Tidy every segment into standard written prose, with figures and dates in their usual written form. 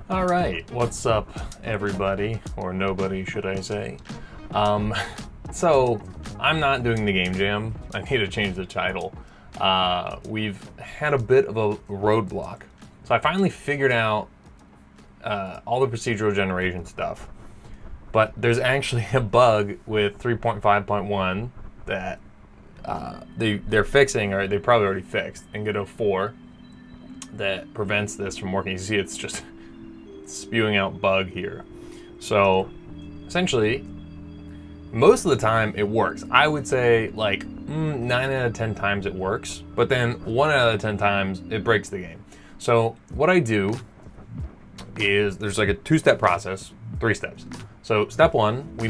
All right, what's up, everybody, or nobody, should I say? So I'm not doing the game jam. I need to change the title. We've had a bit of a roadblock, so I finally figured out all the procedural generation stuff. But there's actually a bug with 3.5.1 that they're fixing, or they probably already fixed in Godot 4, that prevents this from working. You see, it's just spewing out bug here. So essentially, most of the time it works. I would say like 9 out of 10 times it works, but then 1 out of 10 times it breaks the game. So what I do is there's like a 2-step process, 3 steps. So step 1, we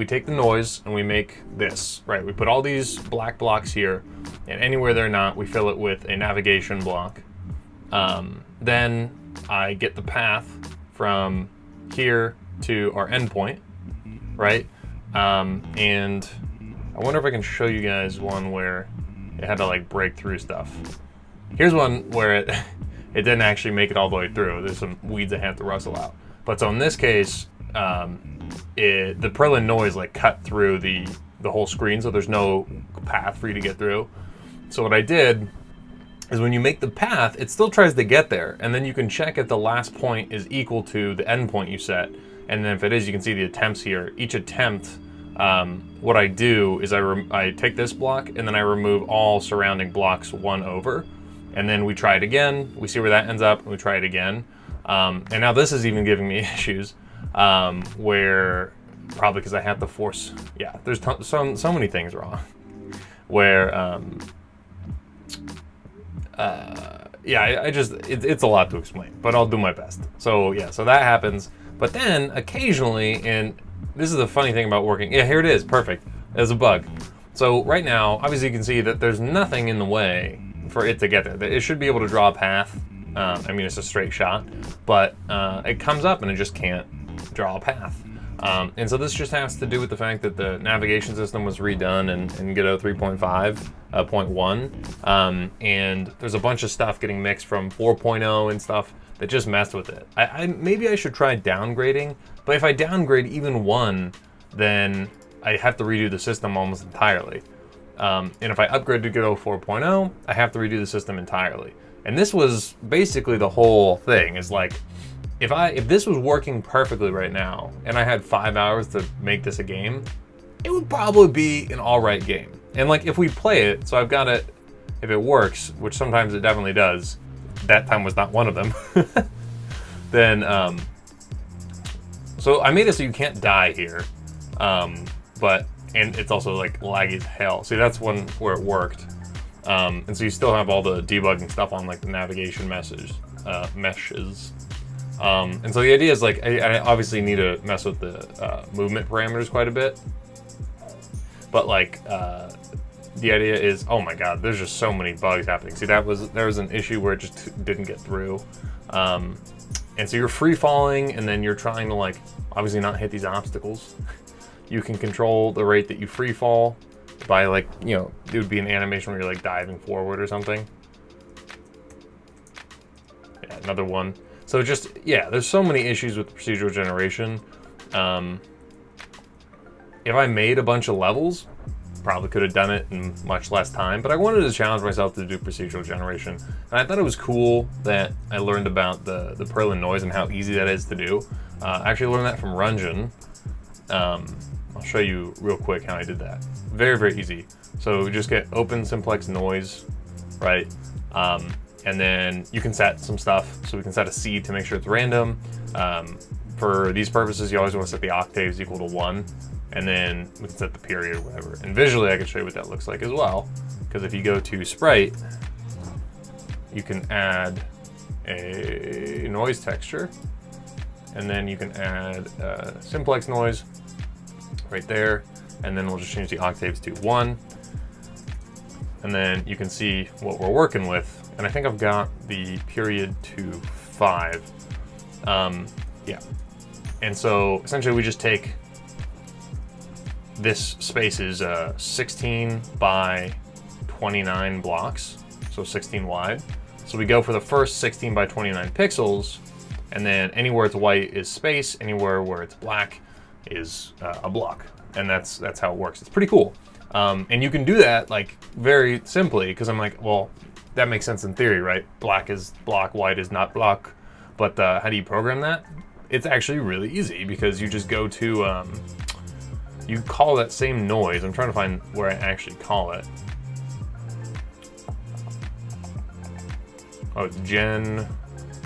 take the noise and we make this, right? We put all these black blocks here, and anywhere they're not, we fill it with a navigation block. Then I get the path from here to our endpoint, right? And I wonder if I can show you guys one where it had to like break through stuff. Here's one where it didn't actually make it all the way through. There's some weeds I have to rustle out. But so in this case, the Perlin noise like cut through the whole screen, so there's no path for you to get through. So what I did is when you make the path, it still tries to get there, and then you can check if the last point is equal to the endpoint you set. And then if it is, you can see the attempts here. Each attempt, what I do is I take this block and then I remove all surrounding blocks 1 over, and then we try it again. We see where that ends up, and we try it again. And now this is even giving me issues, where probably because I have to force. Yeah, there's so many things wrong, where. It's a lot to explain, but I'll do my best. So yeah, so that happens. But then occasionally, and this is the funny thing about working. Yeah, here it is, perfect. There's a bug. So right now, obviously you can see that there's nothing in the way for it to get there. It should be able to draw a path. I mean, it's a straight shot, but it comes up and it just can't draw a path. And so this just has to do with the fact that the navigation system was redone in Godot 3.5.1, and there's a bunch of stuff getting mixed from 4.0 and stuff that just messed with it. Maybe I should try downgrading, but if I downgrade even 1, then I have to redo the system almost entirely. And if I upgrade to Godot 4.0, I have to redo the system entirely. And this was basically the whole thing, is like, if this was working perfectly right now, and I had 5 hours to make this a game, it would probably be an alright game. And like, if we play it, so I've got it, if it works, which sometimes it definitely does, that time was not one of them, then, so I made it so you can't die here, and it's also like laggy as hell. See, that's one where it worked. And so you still have all the debugging stuff on like the navigation meshes. And so the idea is like, I obviously need to mess with the movement parameters quite a bit. But like, the idea is, oh my god, there's just so many bugs happening. See, there was an issue where it just didn't get through. And so you're free falling, and then you're trying to like, obviously not hit these obstacles. You can control the rate that you free fall by like, it would be an animation where you're like diving forward or something. Yeah, another one. So just, yeah, there's so many issues with procedural generation. If I made a bunch of levels, probably could have done it in much less time, but I wanted to challenge myself to do procedural generation. And I thought it was cool that I learned about the Perlin noise and how easy that is to do. I actually learned that from Rungeon. I'll show you real quick how I did that. Very, very easy. So just get open simplex noise, right? And then you can set some stuff. So we can set a seed to make sure it's random. For these purposes, you always want to set the octaves equal to 1. And then we can set the period or whatever. And visually, I can show you what that looks like as well. Because if you go to Sprite, you can add a noise texture. And then you can add simplex noise right there. And then we'll just change the octaves to 1. And then you can see what we're working with. And I think I've got the period to 5. Yeah. And so essentially we just take this space is 16 by 29 blocks, so 16 wide. So we go for the first 16 by 29 pixels, and then anywhere it's white is space, anywhere where it's black is a block. And that's how it works. It's pretty cool. And you can do that like very simply, because I'm like, well, that makes sense in theory, right? Black is block, white is not block. But how do you program that? It's actually really easy, because you just go to, you call that same noise. I'm trying to find where I actually call it. Oh, gen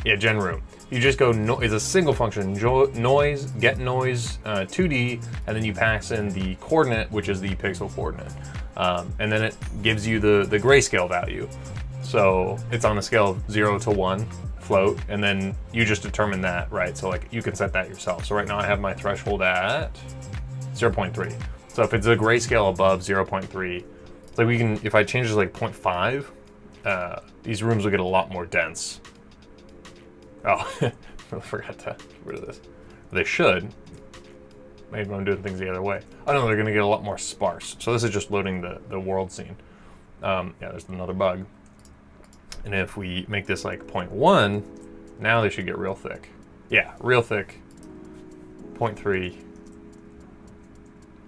room. You just go, it's a single function, noise, get noise, 2D, and then you pass in the coordinate, which is the pixel coordinate. And then it gives you the grayscale value. So it's on a scale of 0 to 1 float, and then you just determine that, right? So like you can set that yourself. So right now I have my threshold at 0.3. So if it's a grayscale above 0.3, it's like we can, if I change this like 0.5, these rooms will get a lot more dense. Oh, I forgot to get rid of this. They should. Maybe I'm doing things the other way. Oh no, they're gonna get a lot more sparse. So this is just loading the world scene. Yeah, there's another bug. And if we make this like 0.1, now they should get real thick. Yeah, real thick. 0.3,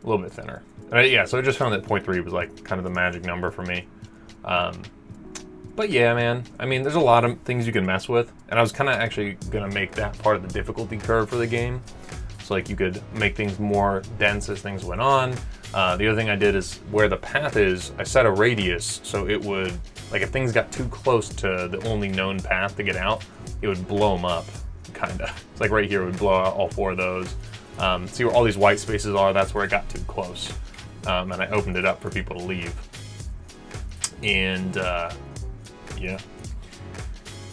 a little bit thinner. Yeah, so I just found that 0.3 was like kind of the magic number for me. But yeah, man, I mean, there's a lot of things you can mess with, and I was kind of actually gonna make that part of the difficulty curve for the game. So like you could make things more dense as things went on. The other thing I did is where the path is, I set a radius so it would, like if things got too close to the only known path to get out, it would blow them up, kinda. It's like right here, it would blow out all 4 of those. See where all these white spaces are? That's where it got too close. And I opened it up for people to leave. And yeah,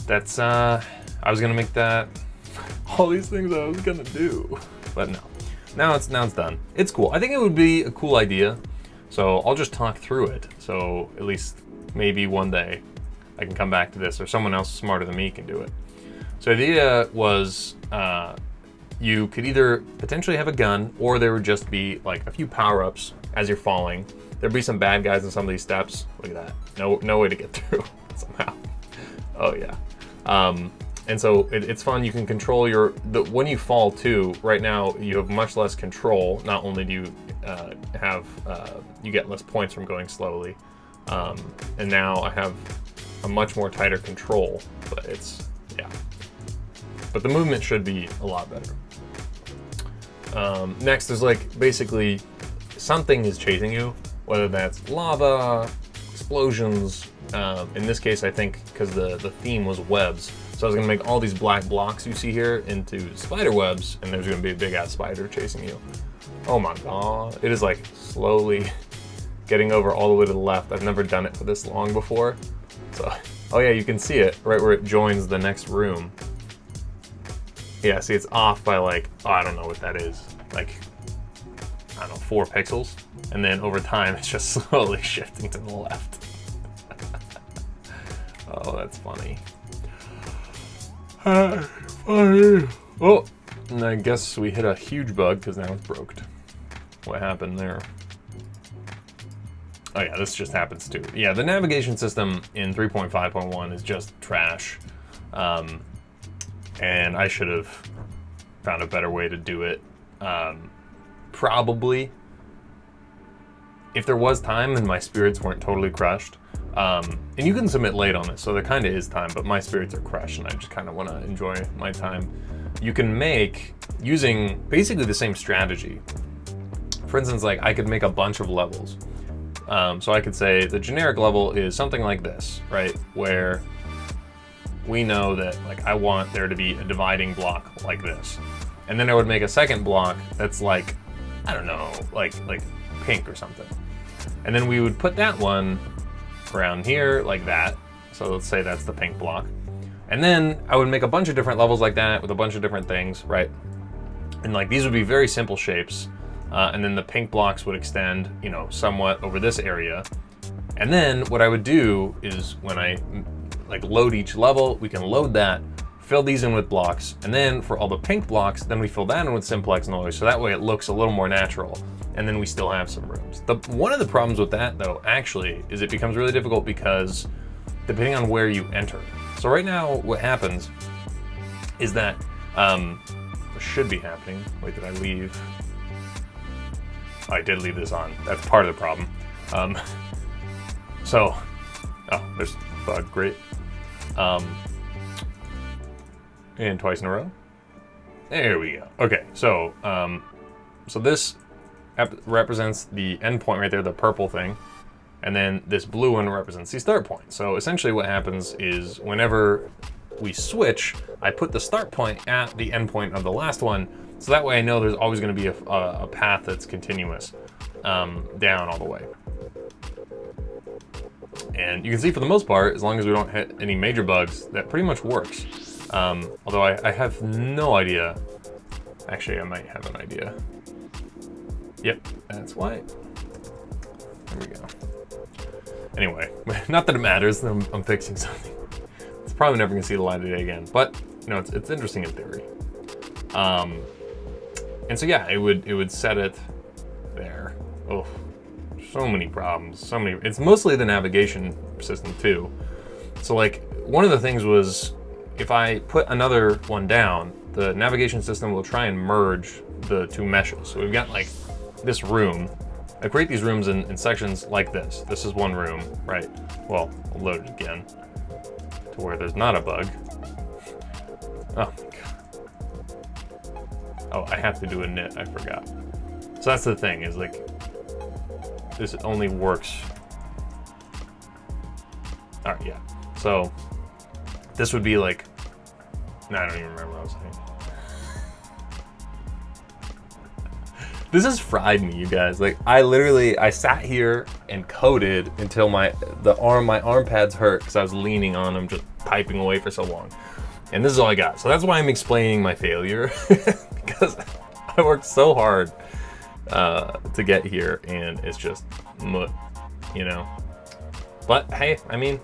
that's, I was gonna make that, all these things I was gonna do, but no. Now it's done. It's cool. I think it would be a cool idea. So I'll just talk through it. So at least maybe one day I can come back to this, or someone else smarter than me can do it. So the idea was you could either potentially have a gun, or there would just be like a few power-ups as you're falling. There'd be some bad guys in some of these steps. Look at that. No way to get through somehow. Oh yeah. And so it's fun. You can control when you fall too. Right now you have much less control. Not only do you you get less points from going slowly, and now I have a much more tighter control. But yeah. But the movement should be a lot better. Next is like basically something is chasing you, whether that's lava, explosions. In this case, I think because the theme was webs. So I was gonna make all these black blocks you see here into spider webs, and there's gonna be a big ass spider chasing you. Oh my god. It is like slowly getting over all the way to the left. I've never done it for this long before. So, oh yeah, you can see it right where it joins the next room. Yeah, see it's off by like, oh, I don't know what that is. Like, I don't know, 4 pixels. And then over time, it's just slowly shifting to the left. Oh, that's funny. Funny. Oh, and I guess we hit a huge bug because now it's broke. What happened there? Oh yeah, this just happens too. Yeah, the navigation system in 3.5.1 is just trash. And I should have found a better way to do it. Probably. if there was time and my spirits weren't totally crushed, and you can submit late on this, so there kind of is time, but my spirits are crushed and I just kind of want to enjoy my time. You can make, using basically the same strategy. For instance, like I could make a bunch of levels. So I could say the generic level is something like this, right? Where we know that like I want there to be a dividing block like this. And then I would make a second block that's like, I don't know, like pink or something. And then we would put that one around here like that. So let's say that's the pink block. And then I would make a bunch of different levels like that with a bunch of different things, right? And like these would be very simple shapes. And then the pink blocks would extend, you know, somewhat over this area. And then what I would do is when I like load each level, we can load that, fill these in with blocks. And then for all the pink blocks, then we fill that in with simplex noise. So that way it looks a little more natural. And then we still have some rooms. One of the problems with that though, actually, is it becomes really difficult because depending on where you enter. So right now what happens is that, should be happening. Wait, did I leave? Oh, I did leave this on. That's part of the problem. Oh, there's bug, great. And twice in a row. There we go. Okay, so this represents the endpoint right there, the purple thing. And then this blue one represents the start point. So essentially what happens is whenever we switch, I put the start point at the endpoint of the last one. So that way I know there's always going to be a path that's continuous down all the way. And you can see for the most part, as long as we don't hit any major bugs, that pretty much works. Although I have no idea. Actually, I might have an idea. Yep, that's why. There we go. Anyway, not that it matters, I'm fixing something. It's probably never gonna see the light of day again, but you know, it's interesting in theory. And so yeah, it would set it there. Oh, so many problems, so many. It's mostly the navigation system too. So like one of the things was if I put another one down, the navigation system will try and merge the two meshes. So we've got like this room. I create these rooms in sections like this. This is one room, right? Well, I'll load it again to where there's not a bug. Oh my God. Oh, I have to do a knit, I forgot. So that's the thing, is like, this only works. All right, yeah. So this would be like, I don't even remember what I was saying. This has fried me, you guys. Like I sat here and coded until my arm pads hurt because I was leaning on them, just typing away for so long. And this is all I got. So that's why I'm explaining my failure because I worked so hard to get here, and it's just mutt, you know. But hey, I mean,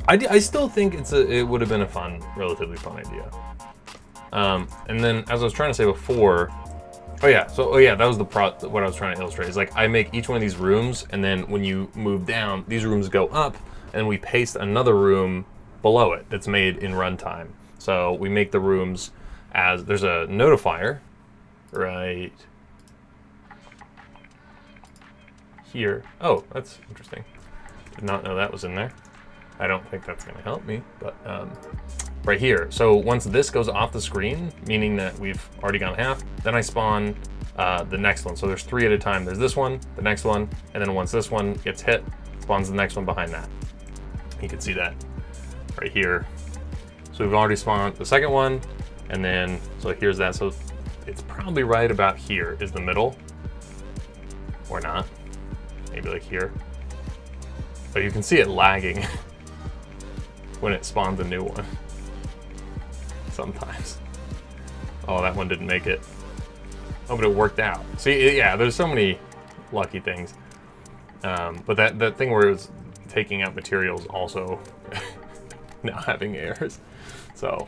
I still think it would have been a relatively fun idea. And then as I was trying to say before. Oh yeah, that was what I was trying to illustrate. Is like I make each one of these rooms, and then when you move down, these rooms go up, and we paste another room below it that's made in runtime. So we make the rooms as there's a notifier right here. Oh, that's interesting. Did not know that was in there. I don't think that's going to help me, but right here. So once this goes off the screen, meaning that we've already gone half, then I spawn the next one. So there's 3 at a time. There's this one, the next one, and then once this one gets hit, spawns the next one behind that. You can see that right here. So we've already spawned the second one, and then, so here's that. So it's probably right about here is the middle, or not. Maybe like here. But you can see it lagging when it spawns a new one. Sometimes. Oh, that one didn't make it. Oh, but it worked out. See, yeah, there's so many lucky things. But that thing where it was taking out materials also now having errors. So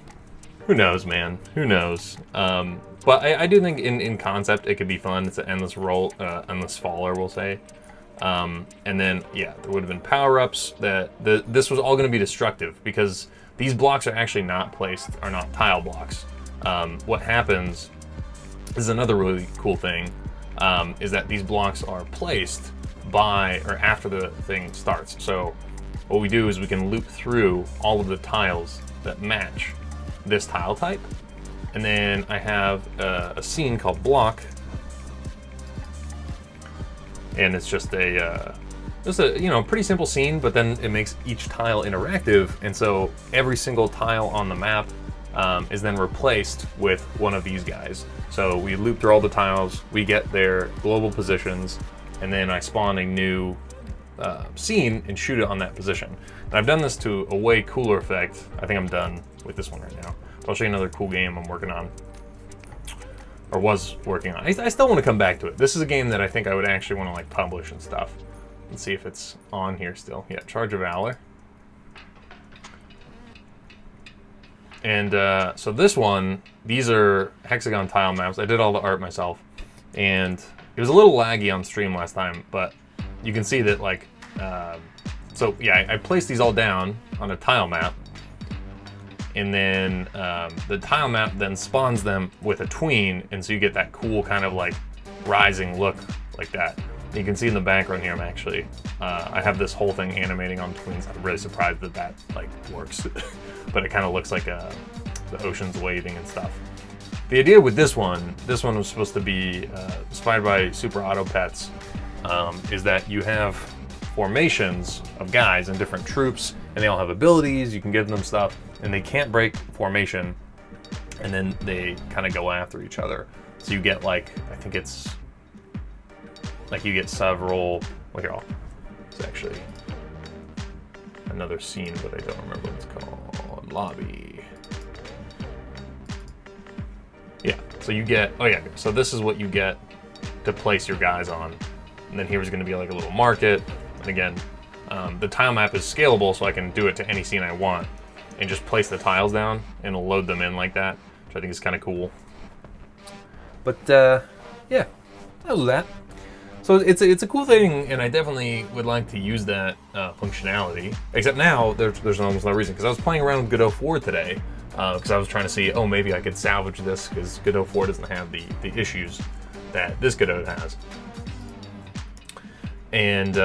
who knows, man? Who knows? But I do think in concept it could be fun. It's an endless endless faller, we'll say. And then, yeah, there would have been power-ups that this was all going to be destructive because these blocks are actually not tile blocks. What happens is another really cool thing is that these blocks are placed by or after the thing starts. So what we do is we can loop through all of the tiles that match this tile type. And then I have a scene called block. And it's just a pretty simple scene, but then it makes each tile interactive. And so every single tile on the map is then replaced with one of these guys. So we loop through all the tiles, we get their global positions, and then I spawn a new scene and shoot it on that position. And I've done this to a way cooler effect. I think I'm done with this one right now. I'll show you another cool game I'm working on, or was working on. I still want to come back to it. This is a game that I think I would actually want to like publish and stuff. Let's see if it's on here still. Yeah, Charge of Valor. And so this one, these are hexagon tile maps. I did all the art myself, and it was a little laggy on stream last time, but you can see that like, so yeah, I placed these all down on a tile map, and then the tile map then spawns them with a tween, and so you get that cool kind of like rising look like that. You can see in the background here, I'm actually, I have this whole thing animating on tweens. I'm really surprised that that like works, but it kind of looks like the ocean's waving and stuff. The idea with this one was supposed to be inspired by Super Auto Pets, is that you have formations of guys in different troops, and they all have abilities, you can give them stuff, and they can't break formation, and then they kind of go after each other. So you get like, I think it's, like you get several, well here, it's actually another scene, but I don't remember what it's called, lobby. Yeah, so you get, oh yeah, so this is what you get to place your guys on. And then here's gonna be like a little market. And again, the tile map is scalable, so I can do it to any scene I want and just place the tiles down and it'll load them in like that, which I think is kind of cool. But yeah, I'll do that. So it's a cool thing, and I definitely would like to use that functionality. Except now there's almost no reason, because I was playing around with Godot 4 today, because I was trying to see, oh, maybe I could salvage this, because Godot 4 doesn't have the issues that this Godot has. And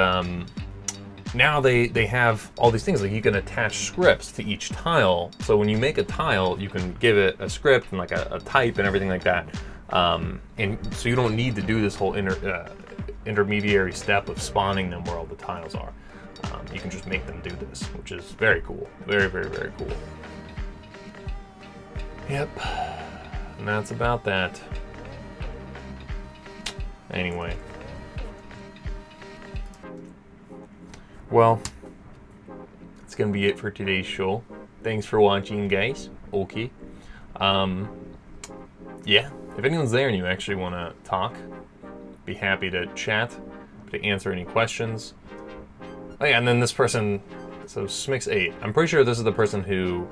now they have all these things, like you can attach scripts to each tile. So when you make a tile, you can give it a script and like a type and everything like that. And so you don't need to do this whole intermediary step of spawning them where all the tiles are. You can just make them do this, which is very cool. Very, very, very cool. Yep. And that's about that. Anyway. Well, that's gonna be it for today's show. Thanks for watching, guys. Okay. Yeah, if anyone's there and you actually want to talk, be happy to chat, to answer any questions. Oh yeah, and then this person, so Smix8, I'm pretty sure this is the person who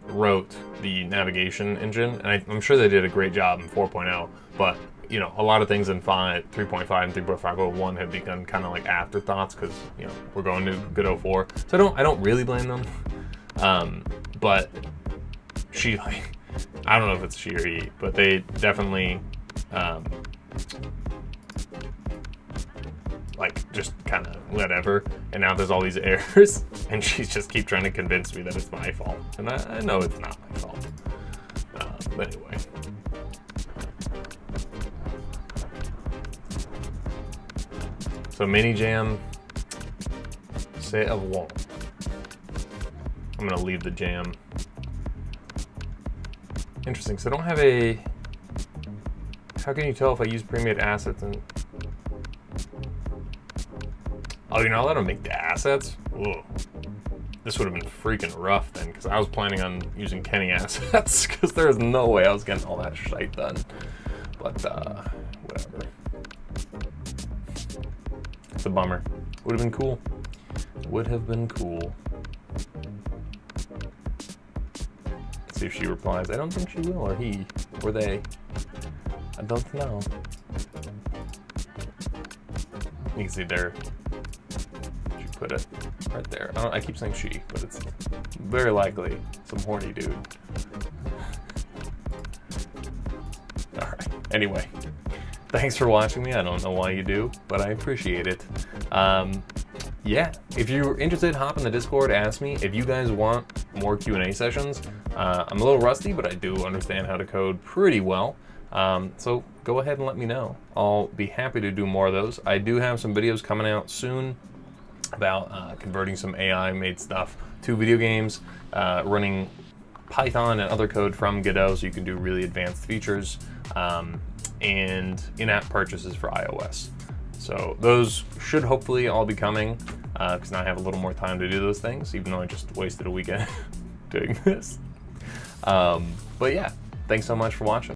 wrote the navigation engine, and I'm sure they did a great job in 4.0, but you know, a lot of things in 3.5 and 3.501 have become kind of like afterthoughts, because you know, we're going to Godot 4. So I don't really blame them. But she, like, I don't know if it's she or he, but they definitely like just kind of whatever, and now there's all these errors, and she's just keep trying to convince me that it's my fault, and I know it's not my fault. But anyway. So mini jam, c'est au revoir. I'm gonna leave the jam. Interesting, so I don't have a, how can you tell if I use pre-made assets and, oh, you're not allowed to make the assets? Whoa. This would have been freaking rough then, because I was planning on using Kenny assets, because there was no way I was getting all that shite done. But, whatever. It's a bummer. Would have been cool. Would have been cool. Let's see if she replies. I don't think she will, or he, or they. I don't know. You can see there. She put it right there. I keep saying she, but it's very likely some horny dude. All right. Anyway, thanks for watching me. I don't know why you do, but I appreciate it. Yeah, if you're interested, hop in the Discord, ask me. If you guys want more Q&A sessions, I'm a little rusty, but I do understand how to code pretty well. So go ahead and let me know. I'll be happy to do more of those. I do have some videos coming out soon about converting some AI-made stuff to video games, running Python and other code from Godot so you can do really advanced features, and in-app purchases for iOS. So those should hopefully all be coming, because now I have a little more time to do those things, even though I just wasted a weekend doing this. But yeah, thanks so much for watching.